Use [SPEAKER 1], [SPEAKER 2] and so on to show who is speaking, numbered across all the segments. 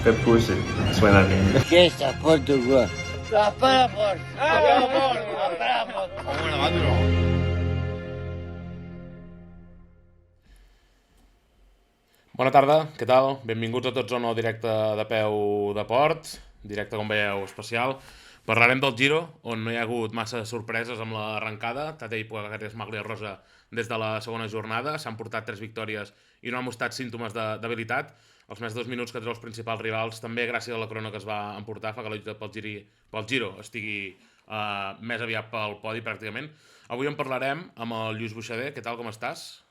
[SPEAKER 1] Te puse, suena bien.
[SPEAKER 2] ¿Qué es Portugal?
[SPEAKER 3] Bona tarda, què tal? Benvinguts a tots a un nou directe de peu de port, directe, com veieu, especial. Parlarem del Giro, on no hi ha hagut massa sorpreses amb l'arrencada. Tadej Pogacar i Maglia Rosa des de la segona jornada. S'han portat 3 victòries i no han mostrat símptomes d'habilitat. Els més 2 minuts que tenen els principals rivals, també gràcies a la corona que es va emportar, fa que la lluita pel Giro estigui més aviat pel podi, pràcticament. Avui en parlarem amb el Lluís Buixader. Què tal, com estàs?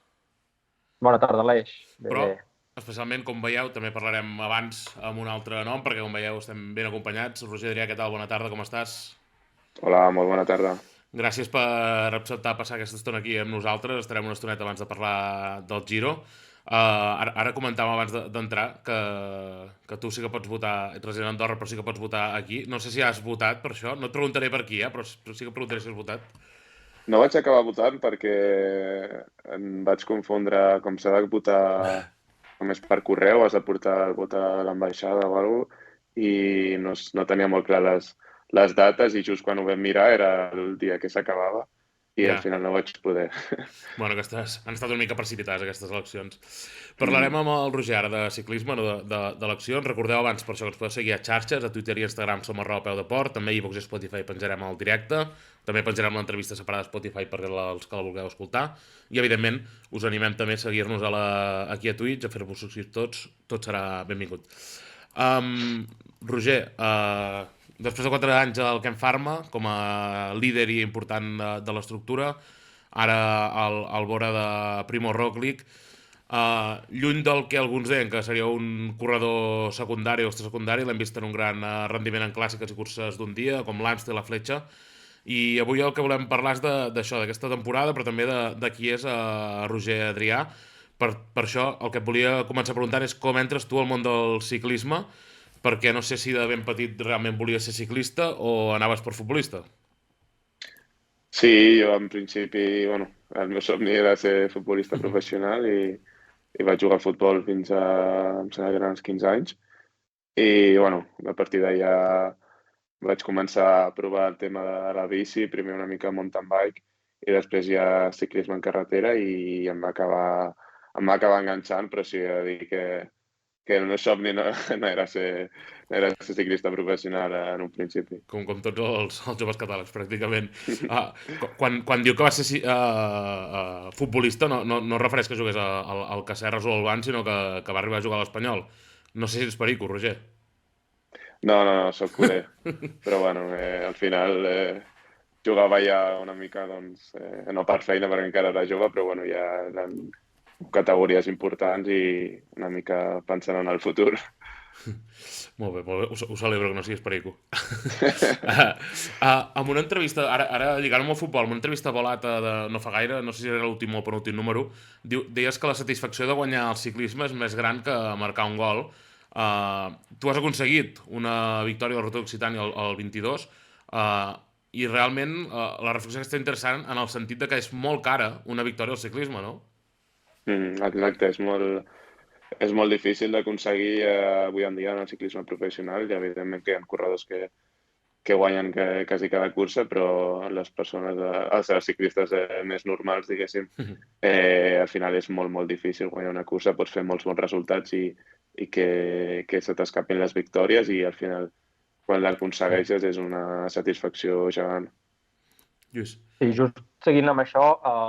[SPEAKER 4] Bona tarda, Aleix.
[SPEAKER 3] Però, especialment, com veieu, també parlarem abans amb un altre nom, perquè, com veieu, estem ben acompanyats. Roger Adrià, què tal? Bona tarda, com estàs?
[SPEAKER 5] Hola, molt bona tarda.
[SPEAKER 3] Gràcies per acceptar passar aquesta estona aquí amb nosaltres. Estarem una estoneta abans de parlar del Giro. Ara comentàvem abans d'entrar que tu sí que pots votar, ets resident d'Andorra, però sí que pots votar aquí. No sé si has votat per això. No et preguntaré per qui, però sí que preguntaré si has votat.
[SPEAKER 5] No vaig acabar votant perquè em vaig confondre, com s'ha de votar només per correu, has de portar el vot a l'ambaixada o alguna cosa, i no tenia molt clar les dates, i just quan ho vam mirar era el dia que s'acabava i al final no vaig poder.
[SPEAKER 3] Bueno, han estat una mica precipitades aquestes eleccions. Parlarem amb el Roger ara de ciclisme, no d'eleccions. Recordeu abans, per això, que ens podeu seguir a xarxes, a Twitter i Instagram som @peudeport, també a iVoox i Spotify penjarem el directe, també penjarem l'entrevista separada a Spotify per als que la vulgueu escoltar, i evidentment us animem també a seguir-nos aquí a Twitch, a fer-vos subscriptors, tot serà benvingut. Roger, després de 4 anys al Kern Pharma, com a líder i important de l'estructura, ara al vora de Primo Roglic, lluny del que alguns deien que seria un corredor secundari o extrasecundari, l'hem vist en un gran rendiment en clàssiques i curses d'un dia, com l'Amstel, la Fletxa, i avui el que volem parlar és d'això, d'aquesta temporada, però també de qui és Roger Adrià. Per això el que et volia començar preguntant és com entres tu al món del ciclisme, perquè no sé si de ben petit realment volies ser ciclista o anaves per futbolista.
[SPEAKER 5] Sí, jo en principi, el meu somni era ser futbolista professional i vaig jugar al futbol fins em sembla que eren els 15 anys. I, a partir d'allà vaig començar a provar el tema de la bici, primer una mica mountain bike i després ja ciclisme en carretera, i em va acabar enganxant, però sí, he de dir que el meu somni no era ser ciclista professional en un principi.
[SPEAKER 3] Com tots els joves catalans, pràcticament. Quan diu que va ser futbolista, no refereix que jugués al Casserres o al Ban, sinó que va arribar a jugar a l'Espanyol. No sé si ets perico, Roger.
[SPEAKER 5] No, soc culer. Però, al final jugava ja una mica, no per feina, perquè encara era jove, però, ja eren categories importants i una mica pensant en el futur.
[SPEAKER 3] Molt bé, ho celebro que no siguis perico. Amb una entrevista, ara lligant amb el futbol, amb una entrevista volata de no fa gaire, no sé si era l'últim o penúltim número, deies que la satisfacció de guanyar el ciclisme és més gran que marcar un gol. Tu has aconseguit una victòria al Ruta d'Occitània el 22, i realment la reflexió està interessant en el sentit de que és molt cara una victòria al ciclisme, no?
[SPEAKER 5] Exacte, és molt difícil d'aconseguir avui en dia en el ciclisme professional, i evidentment que hi ha corredors que guanyen quasi cada cursa, però les persones, els ciclistes més normals, diguéssim, al final és molt, molt difícil guanyar una cursa. Pots fer molts bons resultats i que se t'escapin les victòries, i al final, quan l'aconsegueixes, és una satisfacció gegant.
[SPEAKER 3] Lluís.
[SPEAKER 4] I just seguint amb això,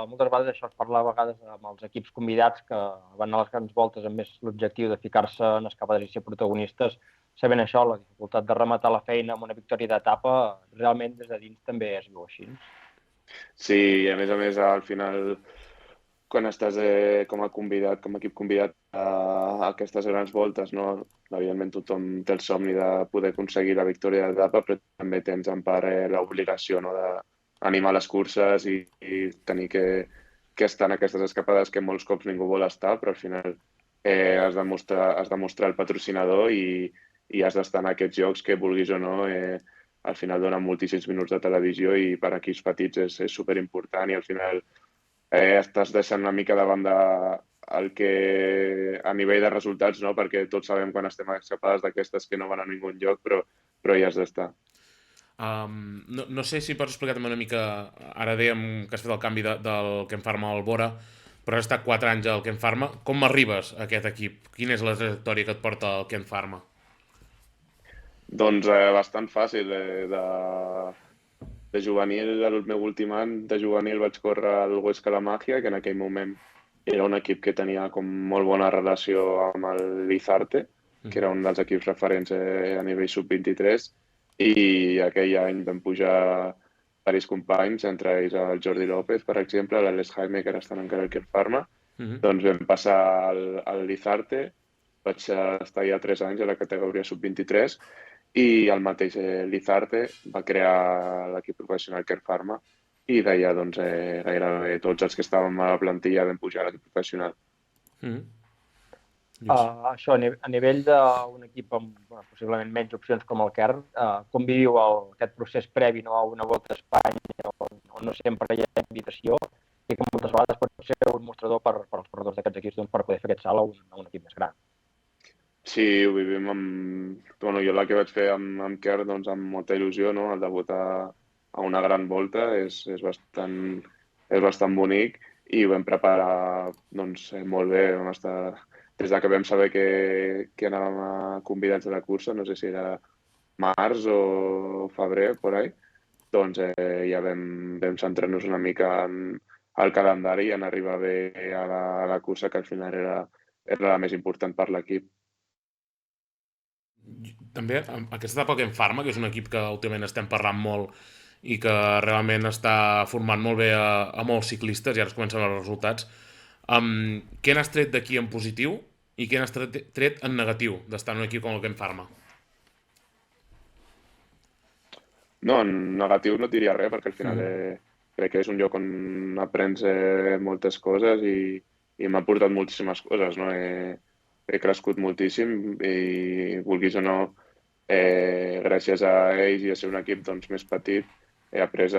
[SPEAKER 4] moltes vegades això es parla a vegades amb els equips convidats que van a les grans voltes amb més l'objectiu de ficar-se en escapaders i ser protagonistes, sabent això, la dificultat de rematar la feina amb una victòria d'etapa, realment des de dins també es veu així.
[SPEAKER 5] Sí, i a més, al final, quan estàs com a convidat, com a equip convidat a aquestes grans voltes, no? Evidentment tothom té el somni de poder aconseguir la victòria d'etapa, però també tens en part l'obligació, no?, d'animar les curses i tenir que estar en aquestes escapades que molts cops ningú vol estar, però al final has de mostrar el patrocinador i has d'estar en aquests jocs, que vulguis o no, al final donen moltíssims minuts de televisió, i per equips petits és superimportant, i al final estàs deixant una mica de banda el que a nivell de resultats, no? Perquè tots sabem quan estem escapades d'aquestes que no van a ningú lloc, però hi has d'estar.
[SPEAKER 3] No sé si pots explicar-me una mica, ara dèiem que has fet el canvi del Ken Pharma al Bora, però has estat 4 anys al Ken Pharma. Com arribes a aquest equip? Quina és la trajectòria que et porta al Ken Pharma?
[SPEAKER 5] Doncs bastant fàcil. De juvenil, el meu últim any de juvenil vaig córrer al Huesca La Magia, que en aquell moment era un equip que tenia com molt bona relació amb el Lizarte, que era un dels equips referents a nivell sub-23, i aquell any vam pujar diversos companys, entre ells el Jordi López, per exemple, l'Alex Jaime, que ara estan encara al Ken Pharma. Doncs vam passar al Lizarte, vaig estar ja 3 anys a la categoria sub-23, i el mateix Lizarte va crear l'equip professional Ken Pharma, i d'allà doncs, gairebé tots els que estàvem a la plantilla vam pujar a l'equip professional.
[SPEAKER 4] Això, a nivell d'un equip amb possiblement menys opcions com el Kern, com viviu aquest procés previ a una volta a Espanya on no sempre hi ha invitació i que moltes vegades pot ser un mostrador per als corredors d'aquests equips per poder fer aquest salt a un equip més gran?
[SPEAKER 5] Sí, ho vivim amb... Bueno, jo la que vaig fer amb Kern, doncs amb molta il·lusió, no? El debutar a una gran volta és bastant bonic i ho vam preparar doncs, molt bé. Vam estar... Des que vam saber que anàvem a convidats a la cursa, no sé si era març o febrer, por ahí, doncs ja vam centrar-nos una mica en el calendari i en arribar bé a la cursa, que al final era la més important per l'equip.
[SPEAKER 3] També, aquesta etapa Ken Pharma, que és un equip que últimament estem parlant molt i que realment està formant molt bé a molts ciclistes, i ara es comencen els resultats, què n'has tret d'aquí en positiu i què n'has tret en negatiu d'estar en un equip com el Ken Pharma?
[SPEAKER 5] No, en negatiu no et diria res, perquè al final crec que és un lloc on aprens moltes coses i m'ha portat moltíssimes coses, no? He crescut moltíssim i, vulguis o no, gràcies a ells i a ser un equip doncs, més petit, he après,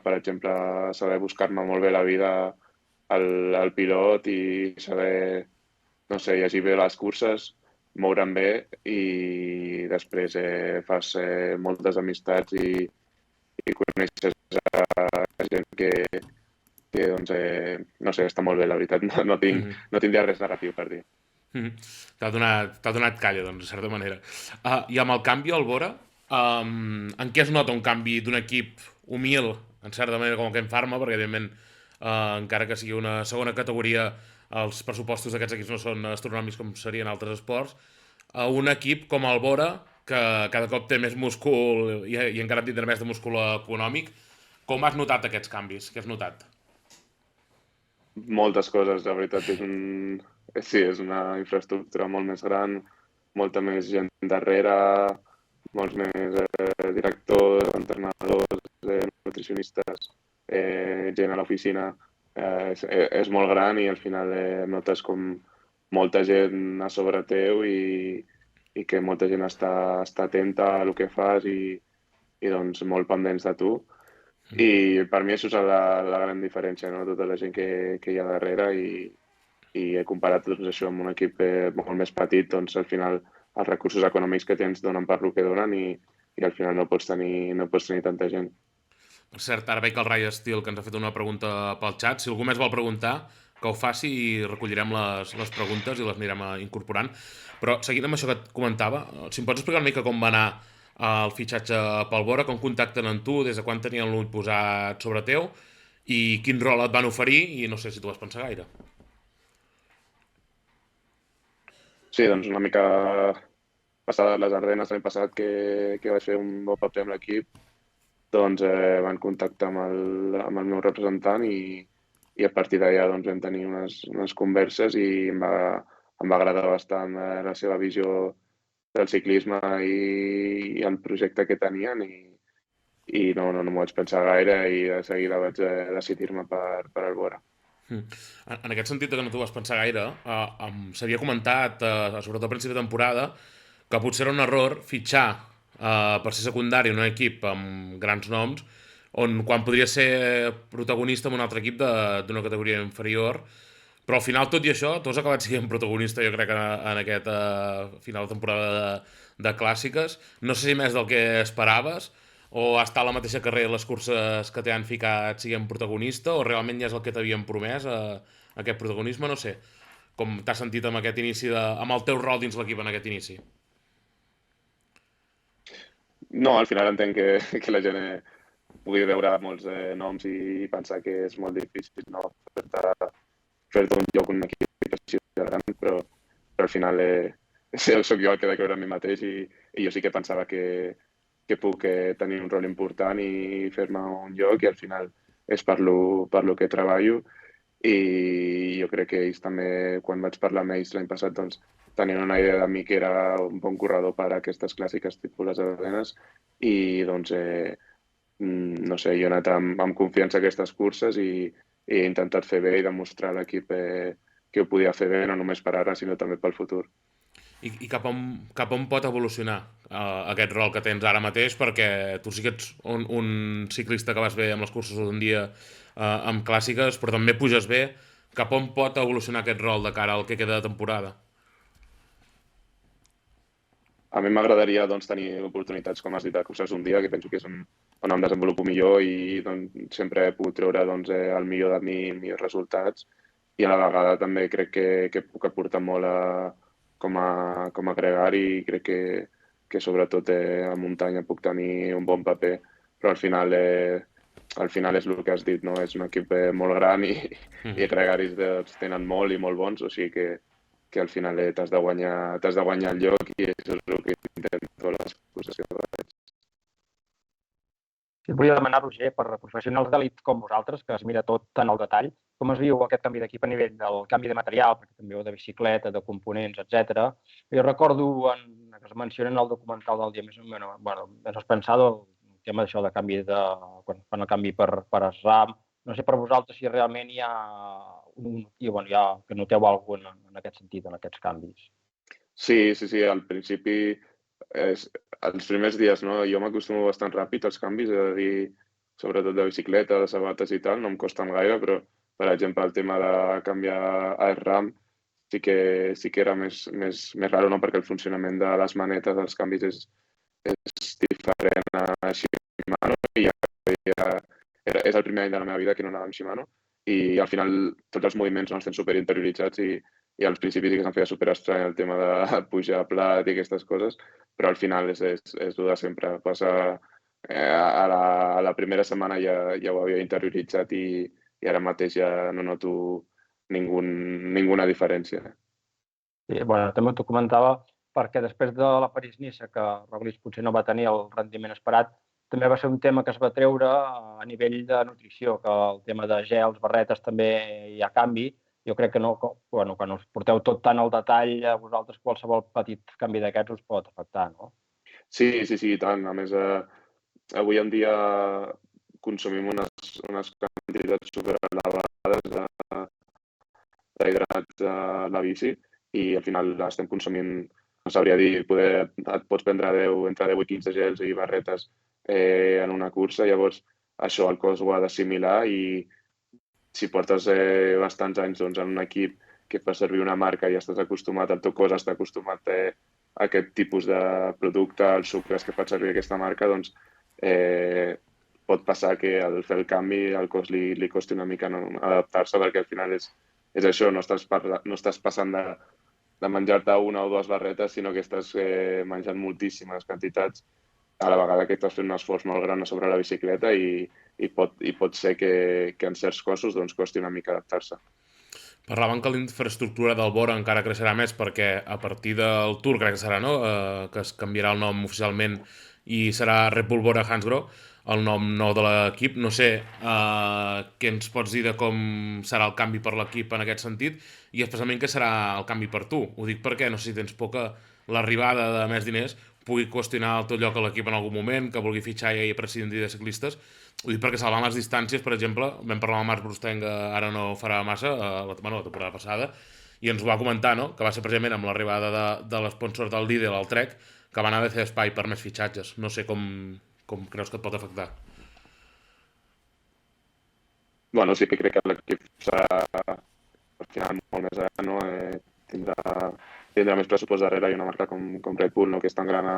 [SPEAKER 5] per exemple, a saber buscar-me molt bé la vida al pilot i saber, no sé, llegir bé les curses, moure'm bé i després fas moltes amistats i coneixes gent que doncs, no sé, està molt bé, la veritat. No tinc res negatiu per dir.
[SPEAKER 3] T'ha donat calla, doncs, de certa manera. I amb el canvi al Bora, en què es nota un canvi d'un equip humil, en certa manera, com el Ken Pharma, perquè, evidentment, encara que sigui una segona categoria, els pressupostos d'aquests equips no són astronòmics com serien altres esports, a un equip com el Bora, que cada cop té més múscul i encara tindrà més de múscul econòmic. Com has notat aquests canvis? Què has notat?
[SPEAKER 5] Moltes coses, la veritat. Sí, és una infraestructura molt més gran, molta més gent darrere, molts més directors, entrenadors, nutricionistes, gent a l'oficina. És molt gran i al final notes com molta gent a sobre teu i que molta gent està atenta a el que fas i doncs molt pendents de tu. I per mi això és la gran diferència, no? Tota la gent que hi ha darrere i he comparat doncs, això amb un equip molt més petit, doncs al final els recursos econòmics que tens donen per lo que donen i al final no pots tenir tanta gent.
[SPEAKER 3] Per cert, ara veig que el Rai Steel que ens ha fet una pregunta pel xat. Si algú més vol preguntar, que ho faci i recollirem les preguntes i les anirem incorporant. Però seguint amb això que et comentava, si em pots explicar una mica com va anar el fitxatge pel Bora, com contacten amb tu, des de quan tenien l'ull posat sobre teu i quin rol et van oferir i no sé si tu vas pensar gaire.
[SPEAKER 5] Sí, doncs una mica passades les Ardenes l'any passat que vaig fer un bon paper amb l'equip, doncs van contactar amb el meu representant i a partir d'allà doncs, vam tenir unes converses i em va agradar bastant la seva visió del ciclisme i el projecte que tenien i no m'ho vaig pensar gaire i de seguida vaig decidir-me per el Bora.
[SPEAKER 3] En aquest sentit que no t'ho vas pensar gaire, s'havia comentat, sobretot al principi de temporada, que potser era un error fitxar per ser secundari en un equip amb grans noms, on quan podria ser protagonista en un altre equip d'una categoria inferior, Però al final, tot i això, tu has acabat sent protagonista, jo crec, en aquest final de temporada de clàssiques. No sé si més del que esperaves, o està a la mateixa carrera les curses que t'han ficat siguent protagonista, o realment ja és el que t'havien promès, aquest protagonisme, no sé. Com t'has sentit amb aquest inici, amb el teu rol dins l'equip en aquest inici?
[SPEAKER 5] No, al final entenc que la gent pugui veure molts noms i pensar que és molt difícil, no? Fer-te un lloc en un equip així de gran, però al final soc jo el que he de creure en mi mateix i jo sí que pensava que puc tenir un rol important i fer-me un lloc i al final és per lo que treballo i jo crec que ells també, quan vaig parlar amb ells l'any passat, doncs tenien una idea de mi que era un bon corredor per a aquestes clàssiques tipus les Ardenes i doncs no sé, jo he anat amb confiança a aquestes curses i he intentat fer bé i demostrar a l'equip que ho podia fer bé, no només per ara, sinó també pel futur.
[SPEAKER 3] I cap on pot evolucionar aquest rol que tens ara mateix, perquè tu sí que ets un ciclista que vas bé amb les curses d'un dia amb clàssiques, però també puges bé. Cap on pot evolucionar aquest rol de cara al que queda de temporada?
[SPEAKER 5] A mi m'agradaria doncs, tenir oportunitats, com has dit, de curses d'un dia, que penso que és on em desenvolupo millor i doncs, sempre he pogut treure doncs, el millor de mi, els millors resultats i a la vegada també crec que puc aportar molt com a gregari i crec que sobretot a muntanya puc tenir un bon paper, però al final és el que has dit, no? És un equip molt gran i gregaris tenen molt i molt bons, o sigui que al final t'has de guanyar el lloc i això és el que intento a les curses que faig.
[SPEAKER 4] Et volia demanar, Roger, per professionals d'elit com vosaltres, que es mira tot tan al detall, com es viu aquest canvi d'equip a nivell del canvi de material, perquè també ho de bicicleta, de components, etc. Jo recordo que es menciona en el documental del dia més pensat el tema d'això de canvi quan fan el canvi per SRAM. No sé per vosaltres si realment hi ha que noteu alguna en aquest sentit, en aquests canvis.
[SPEAKER 5] Sí, al principi, els primers dies, no? Jo m'acostumo bastant ràpid als canvis, és a dir, sobretot de bicicleta, de sabates i tal, no em costen gaire, però, per exemple, el tema de canviar a SRAM sí que era més raro, no? Perquè el funcionament de les manetes, dels canvis, és diferent a Shimano i és el primer any de la meva vida que no anava amb Shimano i al final tots els moviments no els tens superinterioritzats i als principis sí que se'm feia superestrany el tema de pujar a plat i aquestes coses, però al final és dur de sempre. A la primera setmana ja ho havia interioritzat i ara mateix ja no noto ninguna diferència.
[SPEAKER 4] Sí, també t'ho comentava perquè després de la París-Niça, que Roglic potser no va tenir el rendiment esperat, també va ser un tema que es va treure a nivell de nutrició, que el tema de gels, barretes, també hi ha canvi. Jo crec que quan us porteu tot tan al detall, a vosaltres qualsevol petit canvi d'aquests us pot afectar, no?
[SPEAKER 5] Sí, i tant. A més, avui en dia consumim unes quantitats superelevades d'hidrats a la bici i al final estem consumint, no sabria dir, et pots prendre entre 10 i 15 gels i barretes en una cursa, llavors això el cos ho ha d'assimilar i si portes bastants anys doncs, en un equip que fa servir una marca i estàs acostumat, el teu cos està acostumat a aquest tipus de producte, els sucres que fa servir aquesta marca, doncs pot passar que al fer el canvi al cos li costi una mica adaptar-se perquè al final és això, no estàs passant de menjar-te una o dues barretes, sinó que estàs menjant moltíssimes quantitats a la vegada que estàs fent un esforç molt gran a sobre la bicicleta i pot ser que en certs cossos doncs, costi una mica adaptar-se.
[SPEAKER 3] Parlaven que la infraestructura del Bora encara creixerà més perquè a partir del Tour, crec que serà, no? Que es canviarà el nom oficialment i serà Red Bull Bora Hansgrohe, el nom nou de l'equip. No sé què ens pots dir de com serà el canvi per l'equip en aquest sentit i especialment què serà el canvi per tu. Ho dic perquè no sé si tens por que l'arribada de més diners pugui qüestionar el teu lloc a l'equip en algun moment, que vulgui fitxar i prescindir de ciclistes. Ho dic perquè salvant les distàncies, per exemple, vam parlar amb el Marc Brustenga, ara no farà massa, la temporada passada, i ens ho va comentar, no? Que va ser precisament amb l'arribada de l'esponsor del Lidl al Trek, que van haver de fer espai per més fitxatges. No sé com creus que et pot afectar.
[SPEAKER 5] Bueno, sí que crec que l'equip serà al final molt més gran, no? Tindrà més pressupost darrere i una marca com Red Bull, no? Que és tan gran a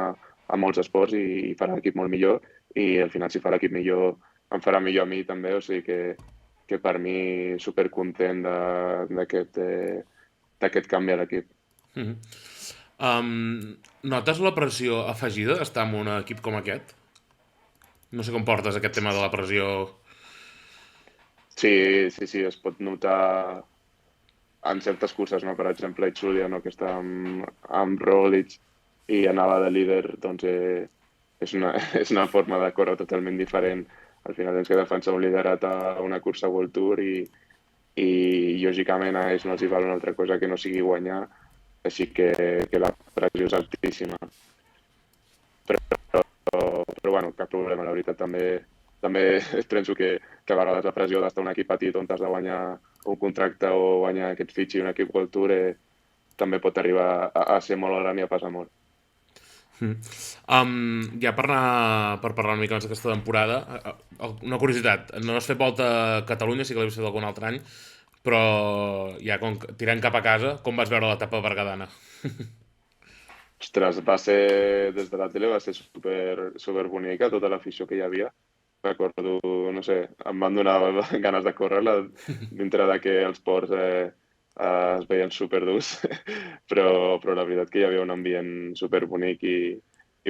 [SPEAKER 5] molts esports i farà l'equip molt millor i al final si fa l'equip millor em farà millor a mi també, o sigui que per mi supercontent d'aquest canvi a l'equip.
[SPEAKER 3] Notes la pressió afegida d'estar en un equip com aquest? No sé com portes aquest tema de la pressió.
[SPEAKER 5] Sí, es pot notar en certes curses, no? Per exemple, a Itzulia, no? Que està amb Roglic i anava de líder, doncs és una forma de córrer totalment diferent. Al final tens que defensar un liderat a una cursa World Tour i lògicament a ells no els hi val una altra cosa que no sigui guanyar, així que la pressió és altíssima. Però bueno, cap problema, la veritat també penso que a vegades la pressió d'estar un equip petit on has de guanyar un contracte o guanyar aquest fitx i un equip World Tour també pot arribar a ser molt gran i a passar molt.
[SPEAKER 3] Ja per parlar una mica més d'aquesta temporada, una curiositat, no has fet volta a Catalunya, sí que l'he vist algun altre any, però ja tirant cap a casa, com vas veure l'etapa berguedana?
[SPEAKER 5] Ostres, va ser, des de la tele va ser super bonica, tota l'afició que hi havia. Recordo, no sé, em van donar ganes de córrer-la dintre de que els ports es veien superdurs, però la veritat que hi havia un ambient superbonic i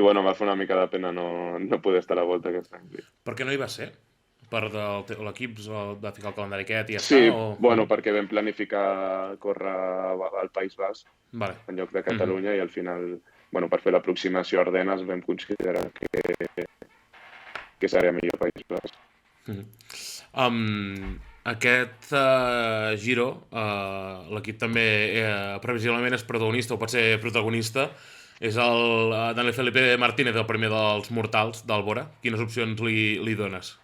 [SPEAKER 5] bueno, em va fer una mica de pena no poder estar a la volta aquest any.
[SPEAKER 3] Per què no hi va ser? Per l'equip va ficar el calendari aquest i ja
[SPEAKER 5] sí,
[SPEAKER 3] està?
[SPEAKER 5] Bueno, perquè vam planificar córrer al País Basc en lloc de Catalunya i al final, bueno, per fer l'aproximació a Ardenes vam considerar que seria millor País Basc.
[SPEAKER 3] Aquest Giro, l'equip també previsiblement és protagonista o pot ser protagonista, és el Daniel Felipe Martínez, el primer dels mortals d'Albora. Quines opcions li dones?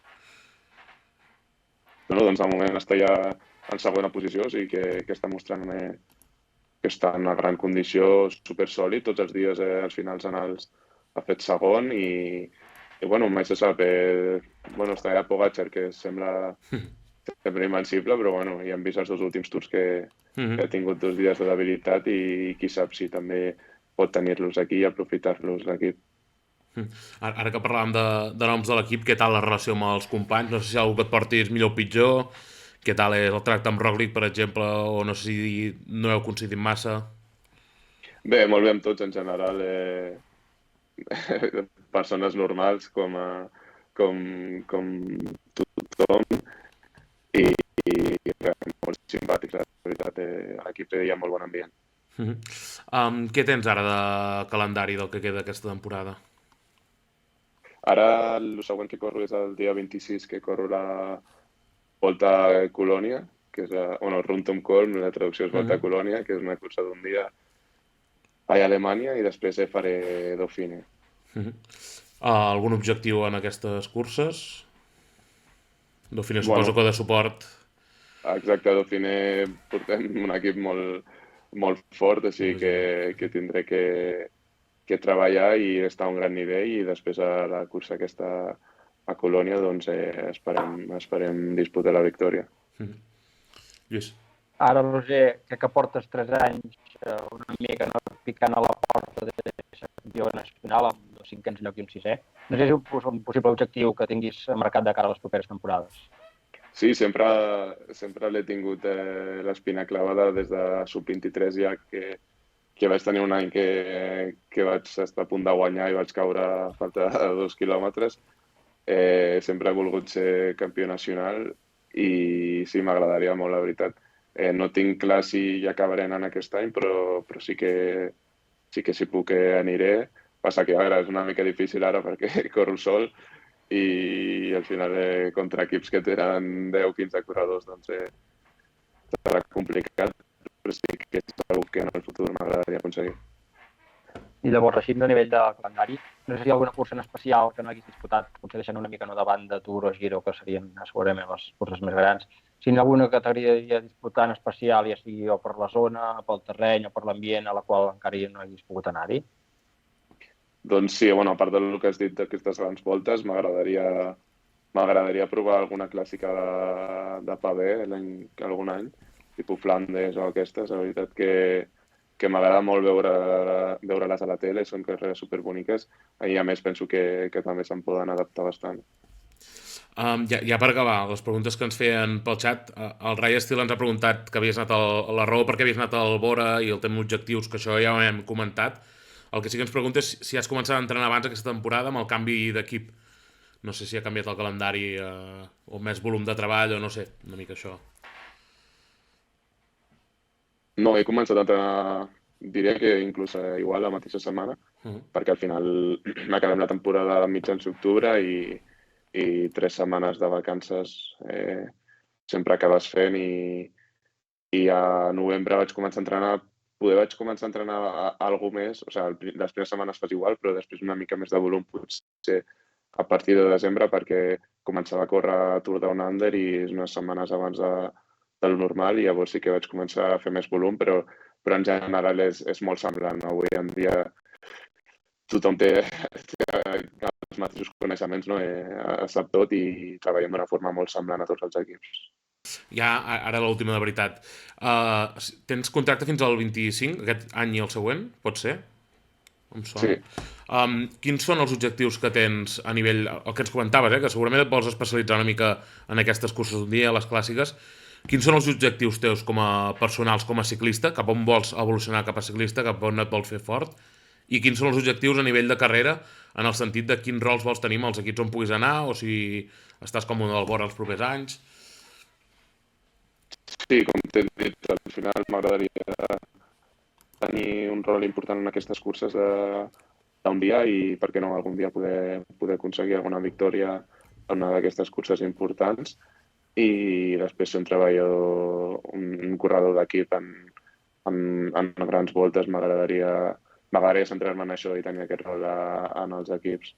[SPEAKER 5] Bueno, doncs al moment està ja en segona posició, o sigui que està mostrant que està en una gran condició, super sòlid, tots els dies als finals anals ha fet segon i bueno, mai se sap, bueno, està allà Pogačar, que sembla sempre invencible, però bueno, ja hem vist els dos últims tours que ha tingut 2 dies de debilitat i qui sap si també pot tenir-los aquí i aprofitar-los l'equip.
[SPEAKER 3] Ara que parlàvem de noms de l'equip, què tal la relació amb els companys? No sé si hi ha algú que et portis millor o pitjor, què tal és el tracte amb Roglic, per exemple, o no sé si no heu coincidit massa?
[SPEAKER 5] Bé, molt bé amb tots en general, persones normals com tothom i molt simpàtics, la veritat, a l'equip hi ha molt bon ambient.
[SPEAKER 3] Què tens ara de calendari del que queda aquesta temporada?
[SPEAKER 5] Ara el següent que corro és el dia 26, que corro la Volta a Colònia, que és Rund um Köln, la traducció és Volta a Colònia, que és una cursa d'un dia a Alemanya i després faré Dauphiné.
[SPEAKER 3] Algun objectiu en aquestes curses? Dauphiné suposo que de suport.
[SPEAKER 5] Exacte, a Dauphiné portem un equip molt fort, així que tindré que treballar i estar a un gran nivell i després a la cursa aquesta a Colònia doncs esperem disputar la victòria.
[SPEAKER 3] Lluís.
[SPEAKER 4] Ara, Roger, que portes 3 anys una mica picant a la porta de ser campió nacional amb 2 cinquens llocs i un 6è. No sé si és un possible objectiu que tinguis marcat de cara a les properes temporades.
[SPEAKER 5] Sí, sempre l'he tingut l'espina clavada des de sub-23 ja que vaig tenir un any que vaig estar a punt de guanyar i vaig caure a falta de 2 quilòmetres. Sempre he volgut ser campió nacional i sí, m'agradaria molt, la veritat. No tinc clar si hi acabaré anant aquest any, però sí que si puc aniré. Passa que ara és una mica difícil ara perquè corro sol i al final contra equips que tenen 10 o 15 corredors doncs serà complicat, però sí que és una que en el futur m'agradaria aconseguir.
[SPEAKER 4] I llavors, així a nivell de calendari, no sé si hi ha alguna cursa en especial que no haguis disputat, potser deixant una mica no davant de Tour o Giro, que serien segurament les curses més grans, si hi ha alguna que t'agradaria disputar en especial, ja sigui o per la zona, pel terreny o per l'ambient a la qual encara no haguis pogut anar-hi?
[SPEAKER 5] Doncs sí, bueno, a part del que has dit d'aquestes grans voltes, m'agradaria provar alguna clàssica de pavé algun any tipus Flandes o aquestes, la veritat que m'agrada molt veure-les a la tele, són carreres superboniques i a més penso que també se'n poden adaptar bastant.
[SPEAKER 3] Ja per acabar, les preguntes que ens feien pel xat, el Rai Estil ens ha preguntat que havies anat la raó perquè havies anat al Bora i el tema objectius, que això ja ho hem comentat. El que sí que ens pregunta és si has començat a entrenar abans aquesta temporada amb el canvi d'equip. No sé si ha canviat el calendari o més volum de treball o no sé, una mica això.
[SPEAKER 5] No, he començat a entrenar, diria que inclús igual la mateixa setmana, perquè al final acabem la temporada a mitjans d'octubre i 3 setmanes de vacances sempre acabes fent i a novembre vaig començar a entrenar, vaig començar a entrenar alguna més, o sigui, les primeres setmanes fas igual, però després una mica més de volum potser a partir de desembre perquè començava a córrer Tour Down Under i unes setmanes abans del normal i llavors sí que vaig començar a fer més volum, però en general és molt semblant. No? Avui en dia tothom té els mateixos coneixements, no? Sap tot i treballem d'una forma molt semblant a tots els equips.
[SPEAKER 3] Ja, ara l'última de veritat. Tens contracte fins al 25, aquest any i el següent, pot ser? Em sona.
[SPEAKER 5] Sí.
[SPEAKER 3] Quins són els objectius que tens a nivell, el que ens comentaves, que segurament et vols especialitzar una mica en aquestes curses d'un dia, les clàssiques. Quins són els objectius teus com a personals, com a ciclista? Cap on vols evolucionar cap a ciclista? Cap on et vols fer fort? I quins són els objectius a nivell de carrera en el sentit de quins rols vols tenir amb els equips on puguis anar o si estàs còmode al Bora els propers anys?
[SPEAKER 5] Sí, com t'he dit, al final m'agradaria tenir un rol important en aquestes curses d'un dia i, per què no, algun dia poder aconseguir alguna victòria en una d'aquestes curses importants i després ser un treballador, un corredor d'equip en grans voltes. M'agradaria centrar-me en això i tenir aquest rol en els equips.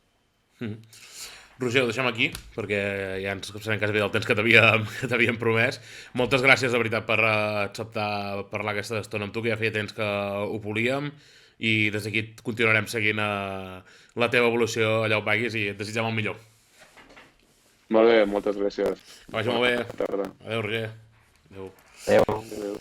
[SPEAKER 3] Roger, ho deixem aquí, perquè ja ens sabem quasi bé del temps que t'havíem promès. Moltes gràcies, de veritat, per acceptar parlar aquesta estona amb tu, que ja feia temps que ho volíem, i des d'aquí continuarem seguint la teva evolució allà on vagis i et desitgem el millor.
[SPEAKER 5] Molt bé, moltes gràcies.
[SPEAKER 3] Que vagi molt bé.
[SPEAKER 5] Bona tarda.
[SPEAKER 3] Adéu, Roger. Adéu.
[SPEAKER 4] Adéu.
[SPEAKER 5] Adéu.